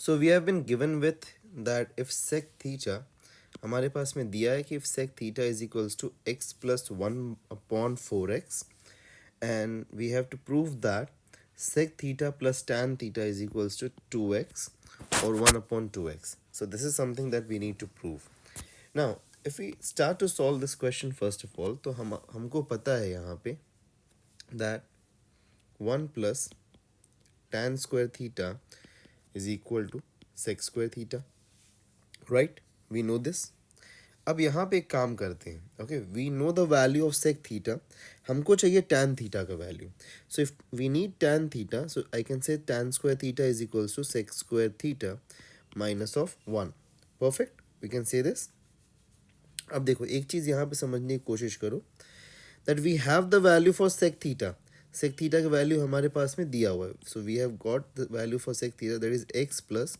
So we have been given with that if sec theta, हमारे पास में दिया है कि if sec theta is equals to x plus one upon four x, and we have to prove that sec theta plus tan theta is equals to 2x or 1 upon 2x. So this is something that we need to prove. Now if we start to solve this question, first of all तो हमको पता है यहाँ पे that 1 plus tan square theta is equal to sec square theta, right? We know this. अब यहाँ पे एक काम करते हैं. Okay, we know the value of sec theta, हमको चाहिए टैन थीटा का value. So if we need tan theta, so I can say tan square theta is equals to sec square theta minus of 1. Perfect, we can say this. अब देखो एक चीज़ यहाँ पे समझने की कोशिश करो, that we have the value for sec theta. Sec theta का वैल्यू हमारे पास में दिया हुआ है. So we have got the value for sec theta, that is x plus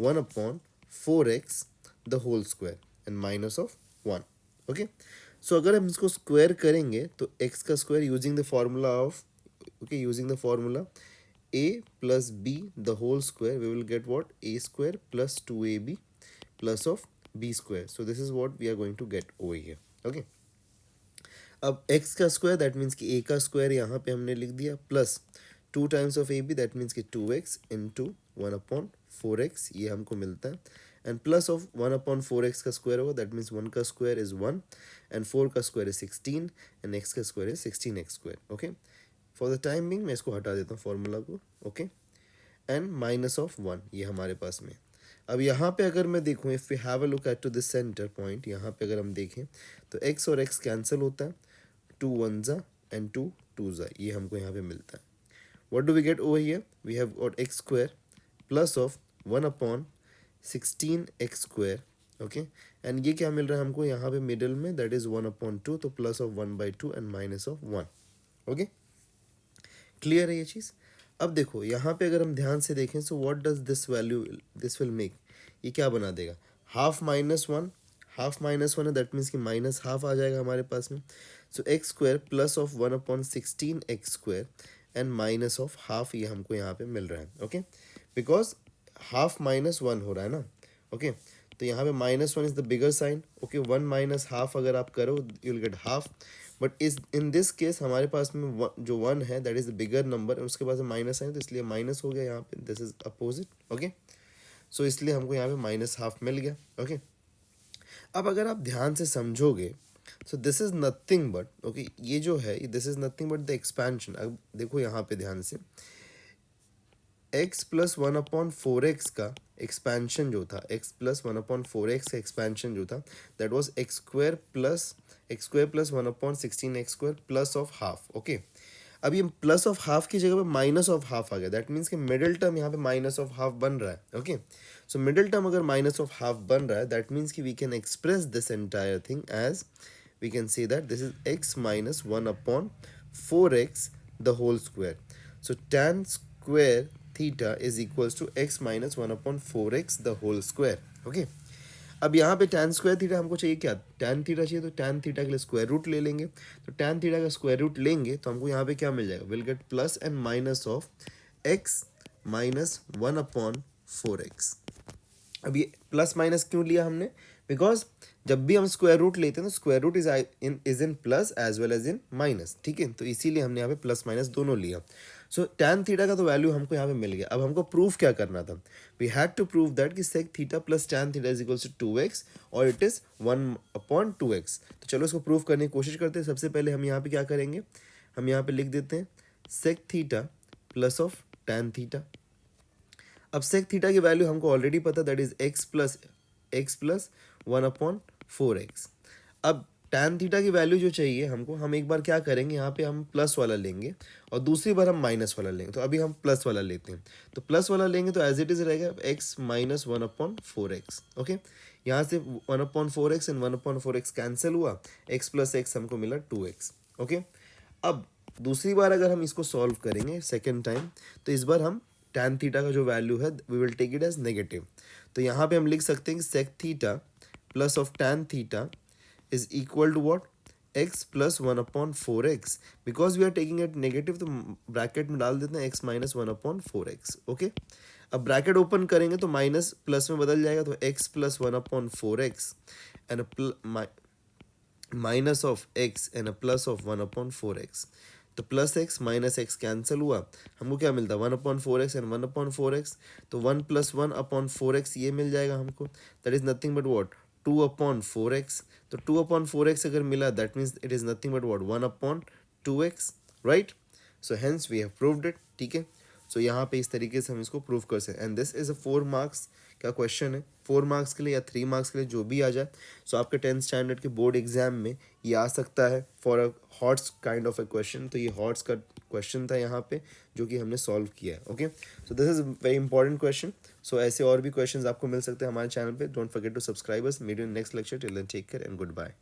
1 upon 4x the whole square and minus of 1. Okay, so अगर हम इसको स्क्वायर करेंगे तो x का square using the formula of, okay, using the formula a plus b the whole square, we will get what, a square plus 2ab plus of b square. So this is what we are going to get over here. Okay, अब x का square that means कि a का square यहाँ पे हमने लिख दिया, plus 2 times of ab that means कि 2x इंटू 1 अपॉन 4x, ये हमको मिलता है. And plus of 1 upon 4x का स्क्वायर होगा, दैट मीन्स 1 का स्क्वायर इज 1 एंड 4 का स्क्वायर इज 16 एंड x का square is 16x square. Okay, for the time being मैं इसको हटा देता हूँ फॉर्मूला को. ओके, एंड माइनस ऑफ 1 ये हमारे पास में. अब यहाँ पे अगर मैं देखूँ, if we have a look at to this centre point, यहाँ पे अगर हम देखें तो x और x कैंसिल होता है, 2 1 ज़ा एंड 2 2 ज़ा, ये हमको यहाँ पे मिलता है. What do we get over here, we have got x square plus of 1 upon 16x square. Okay, and ये क्या मिल रहा है हमको यहाँ पे मिडल में, दैट इज 1 अपॉन 2, तो plus of 1/2 and minus of 1. Okay, clear है ये चीज़. अब देखो यहाँ पे अगर हम ध्यान से देखें, so what does this value, this will make, ये क्या बना देगा, हाफ माइनस 1, हाफ माइनस 1 है, दैट मीन्स कि माइनस हाफ आ जाएगा हमारे पास में. So x square plus of 1 upon 16x square and minus of half, ये हमको यहाँ पे मिल रहा है. ओके, बिकॉज हाफ माइनस 1 हो रहा है ना. ओके, तो यहाँ पे minus 1 is the bigger sign. Okay, 1 minus half अगर आप करो you will get half, but is in this case हमारे पास में जो 1 है that is the bigger number, उसके पास माइनस है तो इसलिए माइनस हो गया यहाँ पे, दिस इज अपोजिट. ओके, सो इसलिए हमको यहाँ पे माइनस हाफ मिल गया. ओके, अब अगर आप ध्यान से समझोगे, सो this is nothing but, okay, ये जो है this is nothing but the expansion. अब देखो यहाँ पे ध्यान से, x प्लस 1 अपॉन 4x का एक्सपेंशन जो था, x प्लस 1 अपॉन 4x का एक्सपेंशन जो था, that was x square plus 1 upon 16x square plus of half. Okay, अब ये प्लस ऑफ हाफ की जगह पे माइनस ऑफ हाफ आ गया, दैट मीन्स कि मिडिल टर्म यहाँ पे माइनस ऑफ हाफ बन रहा है. ओके, सो मिडिल टर्म अगर माइनस ऑफ हाफ बन रहा है, दैट मीन्स कि we can express this entire thing as, we can say that this is x minus 1 upon 4x the whole square. So tan square theta is equals to x minus 1 upon 4x the whole square. Okay, अब यहाँ पे tan square theta हमको चाहिए क्या, tan theta चाहिए, तो tan theta के लिए स्क्वायर रूट ले लेंगे. तो tan थीटा का स्क्वायर रूट लेंगे तो हमको यहाँ पे क्या मिल जाएगा, will get plus and minus of x minus 1 upon 4x. अब ये प्लस माइनस क्यों लिया हमने, बिकॉज जब भी हम स्क्वायर रूट लेते हैं तो square root is in plus as well as in minus. ठीक है, तो इसीलिए हमने यहाँ पे प्लस माइनस दोनों लिया. सो tan थीटा का तो वैल्यू हमको यहाँ पे मिल गया. अब हमको प्रूफ क्या करना था, we had to prove that कि sec theta plus tan theta is equals to 2x और इट इज 1 अपॉन 2x. तो चलो इसको प्रूफ करने की कोशिश करते हैं. सबसे पहले हम यहाँ पे क्या करेंगे, हम यहाँ पे लिख देते हैं sec theta plus of tan theta. अब सेक थीटा की वैल्यू हमको ऑलरेडी पता, that is x plus 1 upon 4x. अब tan थीटा की वैल्यू जो चाहिए हमको, हम एक बार क्या करेंगे, यहाँ पे हम प्लस वाला लेंगे और दूसरी बार हम माइनस वाला लेंगे. तो अभी हम प्लस वाला लेते हैं, तो प्लस वाला लेंगे तो एज इट इज रहेगा x minus 1 upon 4x. Okay, यहाँ से 1 upon 4x and 1 upon 4x cancel हुआ, x प्लस x हमको मिला 2x. ओके, अब दूसरी बार अगर हम इसको सॉल्व करेंगे सेकेंड टाइम, तो इस बार हम tan थीटा का जो वैल्यू है we will take it as negative. तो यहाँ पे हम लिख सकते हैं कि sec theta plus of tan theta is equal to what, x plus 1 upon 4x. Because we are taking it negative तो ब्रैकेट में डाल देते हैं x minus 1 upon 4x. Okay, अब ब्रैकेट ओपन करेंगे तो माइनस प्लस में बदल जाएगा, तो x plus 1/4x and minus of x and a plus of 1/4x। तो plus x minus x cancel हुआ, हमको क्या मिलता है 1/4x एंड 1/4x, तो 1 + 1/4x ये मिल जाएगा हमको, that is nothing but what 2/4x। तो 2/4x अगर मिला that means it is nothing but what 1/2x, right. So hence we have proved it, ठीक है। सो यहाँ पे इस तरीके से हम इसको प्रूव कर सकते हैं and this is a 4 marks का क्वेश्चन है, 4 मार्क्स के लिए या 3 मार्क्स के लिए जो भी आ जाए। सो आपके 10th स्टैंडर्ड के बोर्ड एग्जाम में ये आ सकता है for a hots kind of a question. तो ये हॉट्स का क्वेश्चन था यहाँ पे जो कि हमने सॉल्व किया है। Okay, so this is very important question. So ऐसे और भी क्वेश्चंस आपको मिल सकते हैं हमारे चैनल पे। Don't forget to subscribe us. Meet you in next lecture. Till then take care and good bye.